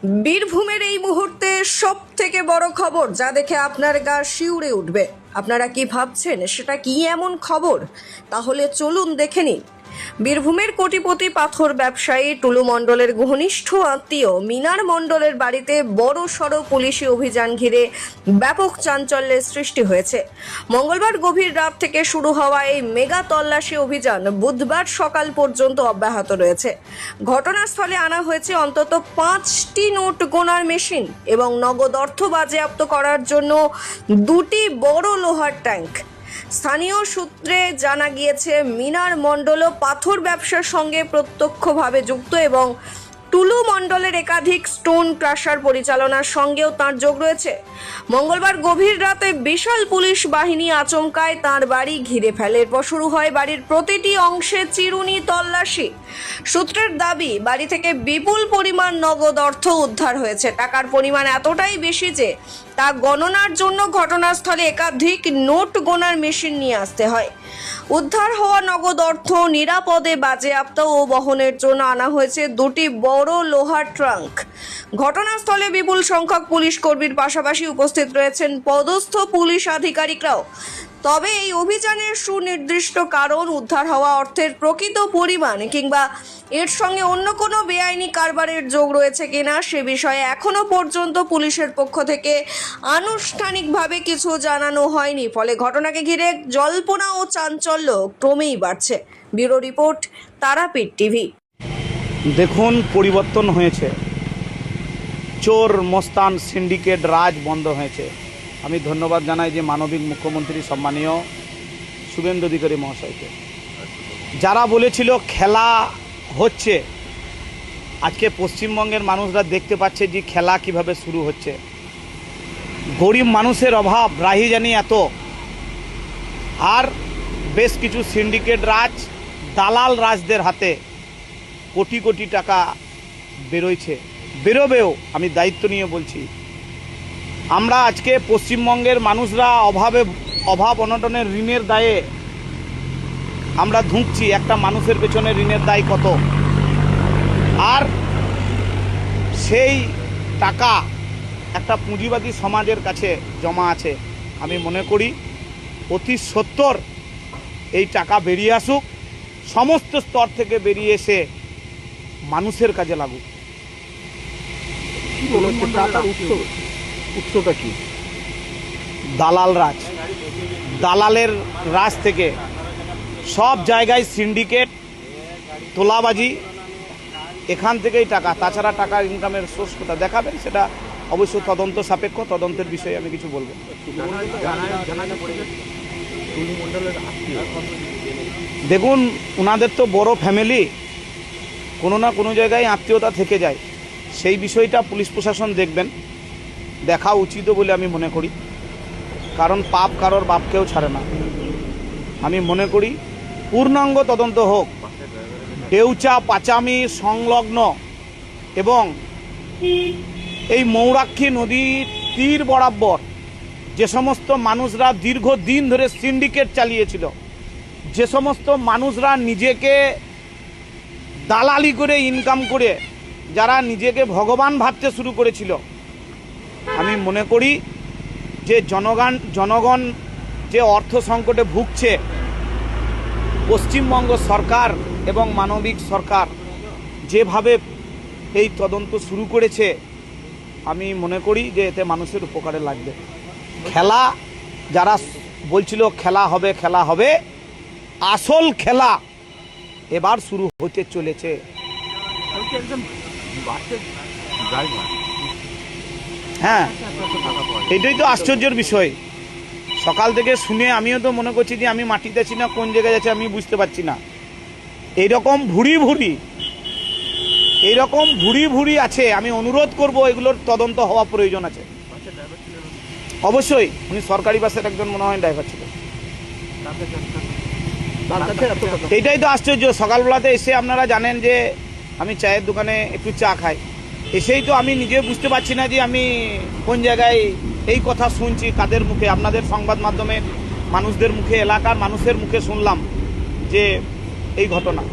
বীরভূমের এই মুহূর্তে সব থেকে বড় খবর যা দেখে আপনার গা শিউরে উঠবে। আপনারা কি ভাবছেন সেটা কি এমন খবর? তাহলে চলুন দেখে নিন। বীরভূমের কোটিপতি পাথর ব্যবসায়ী টুলু মণ্ডলের ঘনিষ্ঠ আত্মীয় মিনার মণ্ডলের বাড়িতে বড় সড়ো পুলিশি অভিযান ঘিরে ব্যাপক চাঞ্চল্যের সৃষ্টি হয়েছে। মঙ্গলবার গভীর রাত থেকে শুরু হওয়া এই মেগা তল্লাশি অভিযান বুধবার সকাল পর্যন্ত অব্যাহত রয়েছে। ঘটনাস্থলে আনা হয়েছে অন্তত 5টি নোট গোনার মেশিন এবং নগদ অর্থ বাজেয়াপ্ত করার জন্য 2টি বড় লোহার ট্যাঙ্ক। স্থানীয় সূত্রে জানা গিয়েছে, মিনার মণ্ডলও পাথর ব্যবসার সঙ্গে প্রত্যক্ষভাবে যুক্ত এবং টুলু মণ্ডলের একাধিক স্টোন ক্রাশার পরিচালনার সঙ্গেও তাঁর যোগ রয়েছে। মঙ্গলবার গভীর রাতে বিশাল পুলিশ বাহিনী আচমকায় তাঁর বাড়ি ঘিরে ফেলে। এরপর শুরু হয় বাড়ির প্রতিটি অংশে চিরুনি তল্লাশি। সূত্রের দাবি, বাড়ি থেকে বিপুল পরিমাণ নগদ অর্থ উদ্ধার হয়েছে। টাকার পরিমাণ এতটাই বেশি যে তা গণনার জন্য ঘটনাস্থলে একাধিক নোট গোনার মেশিন নিয়ে আসতে হয়। উদ্ধার হওয়া নগদ অর্থ নিরাপদে বাজেয়াপ্ত ও বহনের জন্য আনা হয়েছে 2টি বড় লোহার ট্রাঙ্ক। ঘটনাস্থলে বিপুল সংখ্যক পুলিশ কর্মীর পাশাপাশি উপস্থিত রয়েছেন পদস্থ পুলিশ আধিকারিকরাও। তবে এই অভিযানের সুনির্দিষ্ট কারণ, উদ্ধার হওয়া অর্থের প্রকৃত পরিমাণ কিংবা এর সঙ্গে অন্য কোনো বেআইনি কারবারের যোগ রয়েছে কিনা সে বিষয়ে এখনো পর্যন্ত পুলিশের পক্ষ থেকে আনুষ্ঠানিকভাবে কিছু জানানো হয়নি। ফলে ঘটনাকে ঘিরে জল্পনা ও চাঞ্চল্য ক্রমেই বাড়ছে। Bureau report, Tarapith TV. দেখুন, পরিবর্তন হয়েছে। চোর মস্তান সিন্ডিকেট রাজ বন্ধ হয়েছে। আমি ধন্যবাদ জানাই যে মানবিক মুখ্যমন্ত্রী সম্মানীয় শুভেন্দু অধিকারী মহাশয়কে। যারা বলেছিল খেলা হচ্ছে, আজকে পশ্চিমবঙ্গের মানুষরা দেখতে পাচ্ছে যে খেলা কিভাবে শুরু হচ্ছে। গরিব মানুষের অভাব রাহি জানি এত, আর বেশ কিছু সিন্ডিকেট রাজ, দালাল রাজদের হাতে কোটি কোটি টাকা বেরোচ্ছে, বেরোবেও। আমি দায়িত্ব নিয়ে বলছি, আমরা আজকে পশ্চিমবঙ্গের মানুষরা অভাব অনটনের ঋণের দায়ে আমরা ধুঁকছি। একটা মানুষের পেছনে ঋণের দায় কত, আর সেই টাকা একটা পুঁজিবাদী সমাজের কাছে জমা আছে। আমি মনে করি অতি সত্বর এই টাকা বেরিয়ে আসুক, সমস্ত স্তর থেকে বেরিয়ে এসে মানুষের কাজে লাগুক। উৎসটা কি? দালাল রাজ, দালালের রাজ থেকে সব জায়গায় সিন্ডিকেট, তোলাবাজি, এখান থেকেই টাকা। তাছাড়া টাকা ইনকামের সোর্স কোথা দেখাবেন, সেটা অবশ্য তদন্ত সাপেক্ষ। তদন্তের বিষয়ে আমি কিছু বলবো। দেখুন, ওনাদের তো বড় ফ্যামিলি, কোনো না কোনো জায়গায় আত্মীয়তা থেকে যায়। সেই বিষয়টা পুলিশ প্রশাসন দেখবেন, দেখা উচিত বলে আমি মনে করি। কারণ পাপ কারোর বাপকেও ছাড়ে না। আমি মনে করি পূর্ণাঙ্গ তদন্ত হোক। ডেউচা পাচামি সংলগ্ন এবং এই মৌরাক্ষী নদীর তীর বরাবর যে সমস্ত মানুষরা দীর্ঘদিন ধরে সিন্ডিকেট চালিয়েছিল, যে সমস্ত মানুষরা নিজেকে দালালি করে ইনকাম করে যারা নিজেকে ভগবান ভাবতে শুরু করেছিল, আমি মনে করি যে জনগণ যে অর্থ সংকটে ভুগছে, পশ্চিমবঙ্গ সরকার এবং মানবিক সরকার যেভাবে এই তদন্ত শুরু করেছে, আমি মনে করি যে এতে মানুষের উপকারে লাগবে। খেলা, যারা বলছিল খেলা হবে, আসল খেলা এবার শুরু হতে চলেছে। হ্যাঁ, এটাই তো আশ্চর্যের বিষয়। সকাল থেকে শুনে আমিও তো মনে করছি যে আমি মাটিতে আছি না কোন জায়গায় যাচ্ছে আমি বুঝতে পারছি না। এইরকম ভুরি আছে। আমি অনুরোধ করব, এগুলোর তদন্ত হওয়া প্রয়োজন আছে। অবশ্যই উনি সরকারি বাসের একজন মনে হয় ড্রাইভার ছিল। এইটাই তো আশ্চর্য। সকালবেলাতে এসে আপনারা জানেন যে আমি চায়ের দোকানে একটু চা খাই, এসেই তো আমি নিজে বুঝতে পারছি না যে আমি কোন জায়গায় এই কথা শুনছি, কাদের মুখে। আপনাদের সংবাদ মাধ্যমের মানুষদের মুখে, এলাকার মানুষের মুখে শুনলাম যে এই ঘটনা।